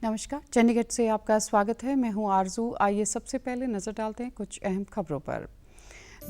नमस्कार, चंडीगढ़ से आपका स्वागत है। मैं हूं आरजू। आइए सबसे पहले नजर डालते हैं कुछ अहम खबरों पर।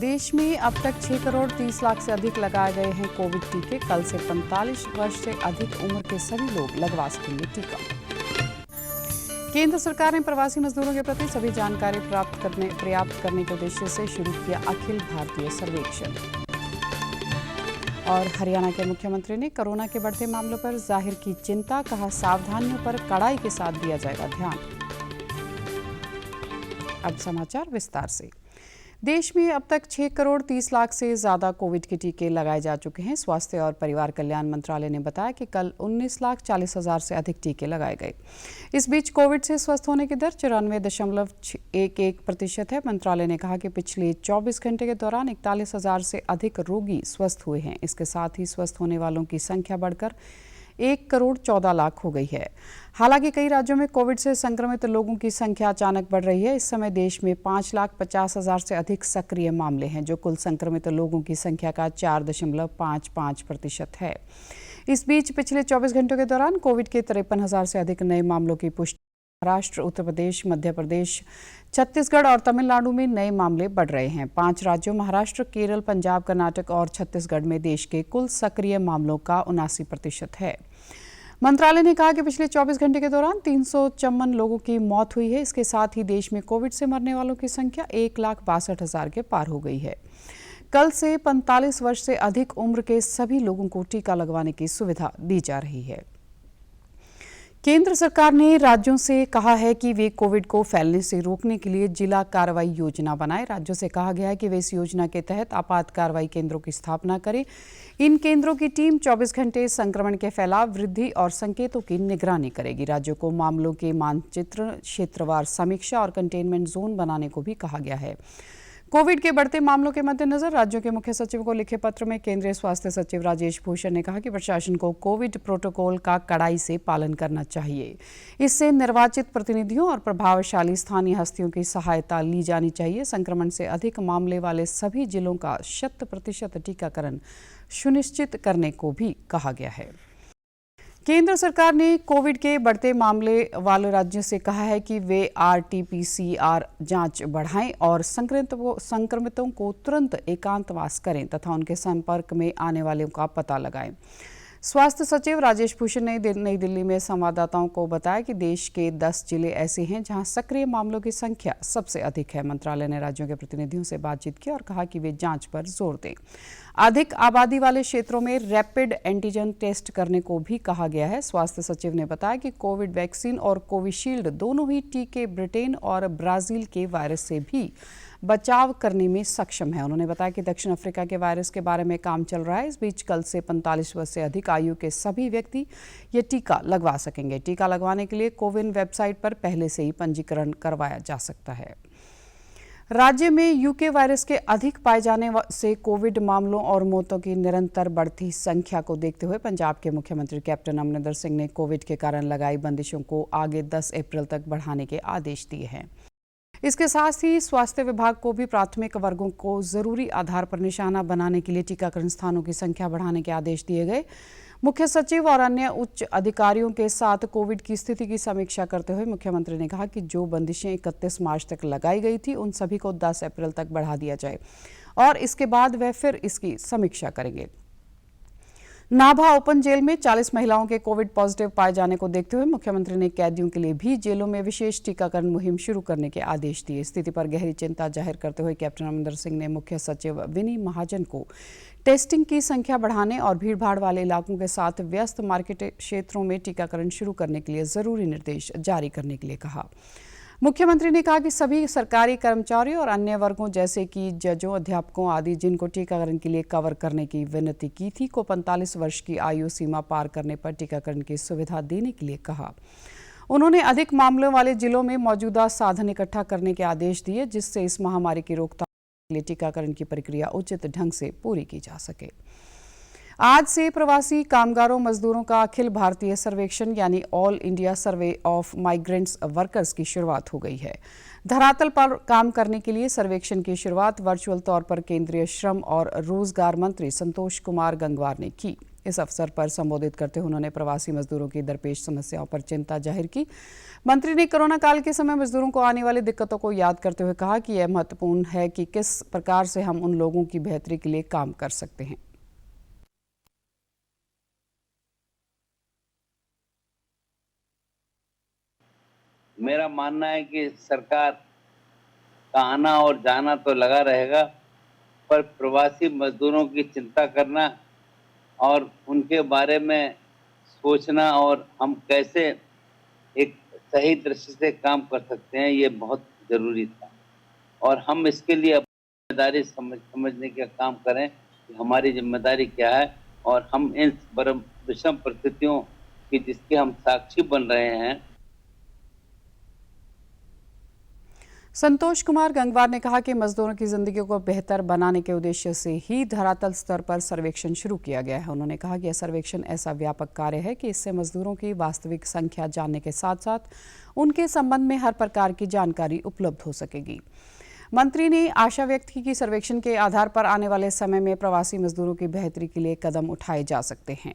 देश में अब तक 6 करोड़ 30 लाख से अधिक लगाए गए हैं कोविड टीके। कल से 45 वर्ष से अधिक उम्र के सभी लोग लगवा सकेंगे टीका। केंद्र सरकार ने प्रवासी मजदूरों के प्रति सभी जानकारी पर्याप्त करने के उद्देश्य से शुरू किया अखिल भारतीय सर्वेक्षण। और हरियाणा के मुख्यमंत्री ने कोरोना के बढ़ते मामलों पर जाहिर की चिंता, कहा सावधानियों पर कड़ाई के साथ दिया जाएगा ध्यान। अब समाचार विस्तार से। देश में अब तक 6 करोड़ 30 लाख से ज़्यादा कोविड के टीके लगाए जा चुके हैं। स्वास्थ्य और परिवार कल्याण मंत्रालय ने बताया कि कल 19,40,000 से अधिक टीके लगाए गए। इस बीच कोविड से स्वस्थ होने की दर 94.11% है। मंत्रालय ने कहा कि पिछले 24 घंटे के दौरान 41,000 से अधिक रोगी स्वस्थ हुए हैं। इसके साथ ही स्वस्थ होने वालों की संख्या बढ़कर 1 करोड़ 14 लाख हो गई है। हालांकि कई राज्यों में कोविड से संक्रमित लोगों की संख्या अचानक बढ़ रही है। इस समय देश में 5,50,000 से अधिक सक्रिय मामले हैं, जो कुल संक्रमित लोगों की संख्या का 4.55% है। इस बीच पिछले 24 घंटों के दौरान कोविड के 53,000 से अधिक नए मामलों की पुष्टि। महाराष्ट्र, उत्तर प्रदेश, मध्य प्रदेश, छत्तीसगढ़ और तमिलनाडु में नए मामले बढ़ रहे हैं। 5 राज्यों महाराष्ट्र, केरल, पंजाब, कर्नाटक और छत्तीसगढ़ में देश के कुल सक्रिय मामलों का 79% है। मंत्रालय ने कहा कि पिछले 24 घंटे के दौरान 354 लोगों की मौत हुई है। इसके साथ ही देश में कोविड से मरने वालों की संख्या 1,62,000 के पार हो गई है। कल से 45 वर्ष से अधिक उम्र के सभी लोगों को टीका लगवाने की सुविधा दी जा रही है। केंद्र सरकार ने राज्यों से कहा है कि वे कोविड को फैलने से रोकने के लिए जिला कार्रवाई योजना बनाएं। राज्यों से कहा गया है कि वे इस योजना के तहत आपात कार्रवाई केंद्रों की स्थापना करें। इन केंद्रों की टीम 24 घंटे संक्रमण के फैलाव, वृद्धि और संकेतों की निगरानी करेगी। राज्यों को मामलों के मानचित्र, क्षेत्रवार समीक्षा और कंटेनमेंट जोन बनाने को भी कहा गया है। कोविड के बढ़ते मामलों के मद्देनजर राज्यों के मुख्य सचिव को लिखे पत्र में केंद्रीय स्वास्थ्य सचिव राजेश भूषण ने कहा कि प्रशासन को कोविड प्रोटोकॉल का कड़ाई से पालन करना चाहिए। इससे निर्वाचित प्रतिनिधियों और प्रभावशाली स्थानीय हस्तियों की सहायता ली जानी चाहिए। संक्रमण से अधिक मामले वाले सभी जिलों का 100% टीकाकरण सुनिश्चित करने को भी कहा गया है। केंद्र सरकार ने कोविड के बढ़ते मामले वाले राज्यों से कहा है कि वे RT-PCR जांच बढ़ाएं और संक्रमितों को तुरंत एकांतवास करें तथा उनके संपर्क में आने वालों का पता लगाएं। स्वास्थ्य सचिव राजेश भूषण ने नई दिल्ली में संवाददाताओं को बताया कि देश के 10 जिले ऐसे हैं जहां सक्रिय मामलों की संख्या सबसे अधिक है। मंत्रालय ने राज्यों के प्रतिनिधियों से बातचीत की और कहा कि वे जांच पर जोर दें। अधिक आबादी वाले क्षेत्रों में रैपिड एंटीजन टेस्ट करने को भी कहा गया है। स्वास्थ्य सचिव ने बताया कि कोविड वैक्सीन और कोविशील्ड दोनों ही टीके ब्रिटेन और ब्राजील के वायरस से भी बचाव करने में सक्षम है। उन्होंने बताया कि दक्षिण अफ्रीका के वायरस के बारे में काम चल रहा है। इस बीच कल से 45 वर्ष से अधिक आयु के सभी व्यक्ति ये टीका लगवा सकेंगे। टीका लगवाने के लिए कोविन वेबसाइट पर पहले से ही पंजीकरण करवाया जा सकता है। राज्य में यूके वायरस के अधिक पाए जाने से कोविड मामलों और मौतों की निरंतर बढ़ती संख्या को देखते हुए पंजाब के मुख्यमंत्री कैप्टन अमरिंदर सिंह ने कोविड के कारण लगाई बंदिशों को आगे 10 अप्रैल तक बढ़ाने के आदेश दिए हैं। इसके साथ ही स्वास्थ्य विभाग को भी प्राथमिक वर्गों को जरूरी आधार पर निशाना बनाने के लिए टीकाकरण स्थानों की संख्या बढ़ाने के आदेश दिए गए। मुख्य सचिव और अन्य उच्च अधिकारियों के साथ कोविड की स्थिति की समीक्षा करते हुए मुख्यमंत्री ने कहा कि जो बंदिशें 31 मार्च तक लगाई गई थी उन सभी को 10 अप्रैल तक बढ़ा दिया जाए और इसके बाद वह फिर इसकी समीक्षा करेंगे। नाभा ओपन जेल में 40 महिलाओं के कोविड पॉजिटिव पाए जाने को देखते हुए मुख्यमंत्री ने कैदियों के लिए भी जेलों में विशेष टीकाकरण मुहिम शुरू करने के आदेश दिए। स्थिति पर गहरी चिंता जाहिर करते हुए कैप्टन अमरिंदर सिंह ने मुख्य सचिव विनी महाजन को टेस्टिंग की संख्या बढ़ाने और भीड़भाड़ वाले इलाकों के साथ व्यस्त मार्केट क्षेत्रों में टीकाकरण शुरू करने के लिए जरूरी निर्देश जारी करने के लिए कहा। मुख्यमंत्री ने कहा कि सभी सरकारी कर्मचारियों और अन्य वर्गों जैसे कि जजों, अध्यापकों आदि जिनको टीकाकरण के लिए कवर करने की विनती की थी को 45 वर्ष की आयु सीमा पार करने पर टीकाकरण की सुविधा देने के लिए कहा। उन्होंने अधिक मामलों वाले जिलों में मौजूदा साधन इकट्ठा करने के आदेश दिए जिससे इस महामारी की रोकथाम के लिए टीकाकरण की प्रक्रिया उचित ढंग से पूरी की जा सके। आज से प्रवासी कामगारों मजदूरों का अखिल भारतीय सर्वेक्षण यानी all India survey of migrants workers की शुरुआत हो गई है। धरातल पर काम करने के लिए सर्वेक्षण की शुरुआत वर्चुअल तौर पर केंद्रीय श्रम और रोजगार मंत्री संतोष कुमार गंगवार ने की। इस अवसर पर संबोधित करते हुए उन्होंने प्रवासी मजदूरों की दरपेश समस्याओं पर चिंता जाहिर की। मंत्री ने कोरोना काल के समय मजदूरों को आने वाली दिक्कतों को याद करते हुए कहा कि यह महत्वपूर्ण है कि किस प्रकार से हम उन लोगों की बेहतरी के लिए काम कर सकते हैं। मेरा मानना है कि सरकार का आना और जाना तो लगा रहेगा, पर प्रवासी मजदूरों की चिंता करना और उनके बारे में सोचना और हम कैसे एक सही दृष्टि से काम कर सकते हैं, ये बहुत ज़रूरी था। और हम इसके लिए अपनी जिम्मेदारी समझने का काम करें कि हमारी जिम्मेदारी क्या है और हम इन विषम परिस्थितियों की जिसके हम साक्षी बन रहे हैं। संतोष कुमार गंगवार ने कहा कि मजदूरों की जिंदगी को बेहतर बनाने के उद्देश्य से ही धरातल स्तर पर सर्वेक्षण शुरू किया गया है। उन्होंने कहा कि यह सर्वेक्षण ऐसा व्यापक कार्य है कि इससे मजदूरों की वास्तविक संख्या जानने के साथ साथ उनके संबंध में हर प्रकार की जानकारी उपलब्ध हो सकेगी। मंत्री ने आशा व्यक्त की कि सर्वेक्षण के आधार पर आने वाले समय में प्रवासी मजदूरों की बेहतरी के लिए कदम उठाए जा सकते हैं।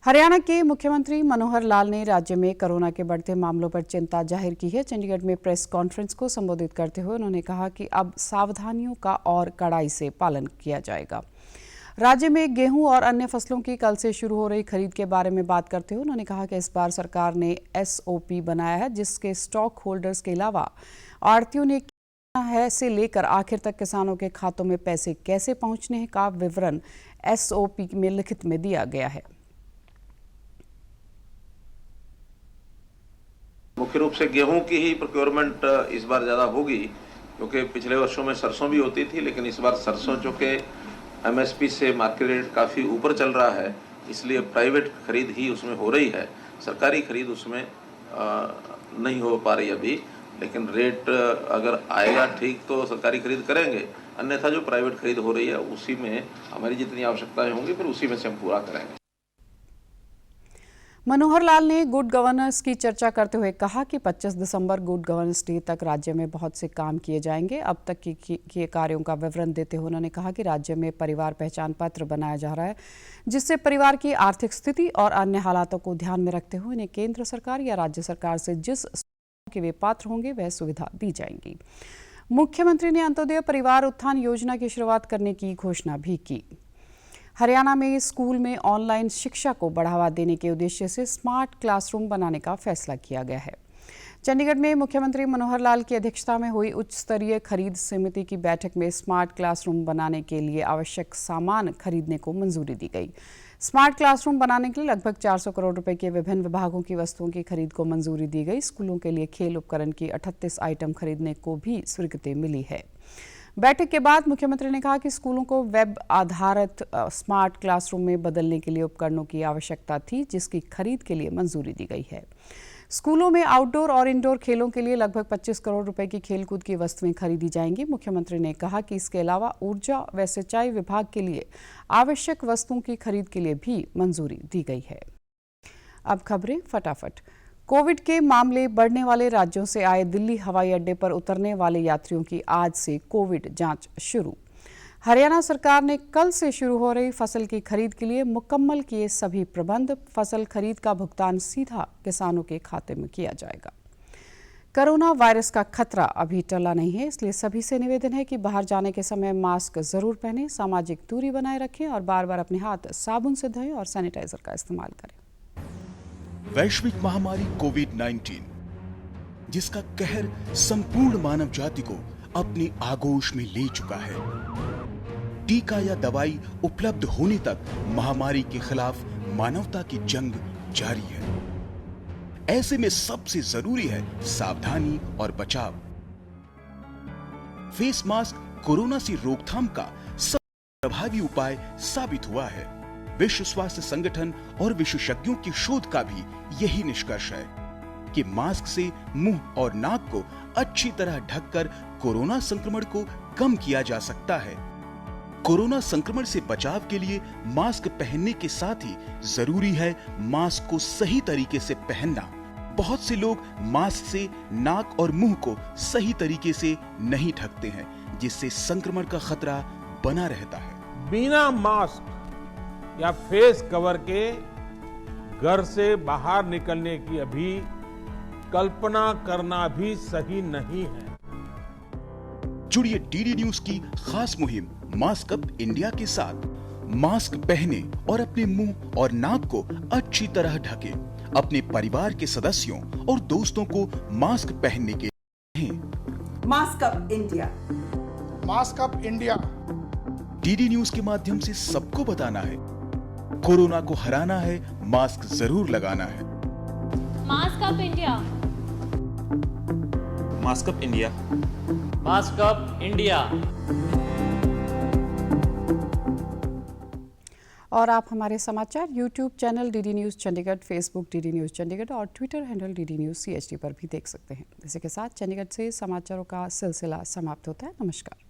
हरियाणा के मुख्यमंत्री मनोहर लाल ने राज्य में कोरोना के बढ़ते मामलों पर चिंता जाहिर की है। चंडीगढ़ में प्रेस कॉन्फ्रेंस को संबोधित करते हुए उन्होंने कहा कि अब सावधानियों का और कड़ाई से पालन किया जाएगा। राज्य में गेहूं और अन्य फसलों की कल से शुरू हो रही खरीद के बारे में बात करते हुए उन्होंने कहा कि इस बार सरकार ने SOP बनाया है, जिसके स्टॉक होल्डर्स के अलावा आढ़तियों ने है से लेकर आखिर तक किसानों के खातों में पैसे कैसे पहुंचने का विवरण SOP में लिखित में दिया गया है। मुख्य रूप से गेहूं की ही प्रोक्योरमेंट इस बार ज़्यादा होगी, क्योंकि पिछले वर्षों में सरसों भी होती थी, लेकिन इस बार सरसों जो कि MSP से मार्केट रेट काफ़ी ऊपर चल रहा है, इसलिए प्राइवेट खरीद ही उसमें हो रही है। सरकारी खरीद उसमें नहीं हो पा रही अभी, लेकिन रेट अगर आएगा ठीक तो सरकारी खरीद करेंगे, अन्यथा जो प्राइवेट खरीद हो रही है उसी में हमारी जितनी आवश्यकताएं होंगी फिर उसी में से हम पूरा करेंगे। मनोहर लाल ने गुड गवर्नेंस की चर्चा करते हुए कहा कि 25 दिसंबर गुड गवर्नेंस डे तक राज्य में बहुत से काम किए जाएंगे। अब तक किए कार्यों का विवरण देते हुए उन्होंने कहा कि राज्य में परिवार पहचान पत्र बनाया जा रहा है, जिससे परिवार की आर्थिक स्थिति और अन्य हालातों को ध्यान में रखते हुए उन्हें केंद्र सरकार या राज्य सरकार से जिस के वे पात्र होंगे वह सुविधा दी जाएंगी। मुख्यमंत्री ने अंत्योदय परिवार उत्थान योजना की शुरुआत करने की घोषणा भी की। हरियाणा में स्कूल में ऑनलाइन शिक्षा को बढ़ावा देने के उद्देश्य से स्मार्ट क्लासरूम बनाने का फैसला किया गया है। चंडीगढ़ में मुख्यमंत्री मनोहर लाल की अध्यक्षता में हुई उच्च स्तरीय खरीद समिति की बैठक में स्मार्ट क्लासरूम बनाने के लिए आवश्यक सामान खरीदने को मंजूरी दी गई। स्मार्ट क्लासरूम बनाने के लिए लगभग 400 करोड़ रुपए के विभिन्न विभागों की वस्तुओं की खरीद को मंजूरी दी गई। स्कूलों के लिए खेल उपकरण की 38 आइटम खरीदने को भी स्वीकृति मिली है। बैठक के बाद मुख्यमंत्री ने कहा कि स्कूलों को वेब आधारित स्मार्ट क्लासरूम में बदलने के लिए उपकरणों की आवश्यकता थी, जिसकी खरीद के लिए मंजूरी दी गई है। स्कूलों में आउटडोर और इंडोर खेलों के लिए लगभग 25 करोड़ रुपए की खेलकूद की वस्तुएं खरीदी जाएंगी। मुख्यमंत्री ने कहा कि इसके अलावा ऊर्जा व सिंचाई विभाग के लिए आवश्यक वस्तुओं की खरीद के लिए भी मंजूरी दी गई है। अब खबरें फटाफट। कोविड के मामले बढ़ने वाले राज्यों से आए दिल्ली हवाई अड्डे पर उतरने वाले यात्रियों की आज से कोविड जांच शुरू। हरियाणा सरकार ने कल से शुरू हो रही फसल की खरीद के लिए मुकम्मल किए सभी प्रबंध। फसल खरीद का भुगतान सीधा किसानों के खाते में किया जाएगा। कोरोना वायरस का खतरा अभी टला नहीं है, इसलिए सभी से निवेदन है कि बाहर जाने के समय मास्क जरूर पहनें, सामाजिक दूरी बनाए रखें और बार बार अपने हाथ साबुन से धोएं और सैनिटाइजर का इस्तेमाल करें। वैश्विक महामारी कोविड-19, जिसका कहर संपूर्ण मानव जाति को अपनी आगोश में ले चुका है। टीका या दवाई उपलब्ध होने तक महामारी के खिलाफ मानवता की जंग जारी है। ऐसे में सबसे जरूरी है सावधानी और बचाव। फेस मास्क कोरोना से रोकथाम का सबसे प्रभावी उपाय साबित हुआ है। विश्व स्वास्थ्य संगठन और विशेषज्ञों की शोध का भी यही निष्कर्ष है कि मास्क से मुंह और नाक को अच्छी तरह ढककर कोरोना संक्रमण को कम किया जा सकता है। कोरोना संक्रमण से बचाव के लिए मास्क पहनने के साथ ही जरूरी है मास्क को सही तरीके से पहनना। बहुत से लोग मास्क से नाक और मुंह को सही तरीके से नहीं ढकते हैं, जिससे संक्रमण का खतरा बना रहता है। बिना मास्क या फेस कवर के घर से बाहर निकलने की अभी कल्पना करना भी सही नहीं है। जुड़िए डीडी न्यूज की खास मुहिम मास्क अप इंडिया के साथ। मास्क पहने और अपने मुंह और नाक को अच्छी तरह ढके। अपने परिवार के सदस्यों और दोस्तों को मास्क पहनने के mask up India. Mask up India. DD news के माध्यम से सबको बताना है, कोरोना को हराना है, मास्क जरूर लगाना है। Mask up India. Mask up India. Mask up India. और आप हमारे समाचार YouTube channel DD news Chandigarh, Facebook DD news Chandigarh और Twitter handle DD news CHD पर भी देख सकते हैं। इसी के साथ चंडीगढ़ से समाचारों का सिलसिला समाप्त होता है। नमस्कार।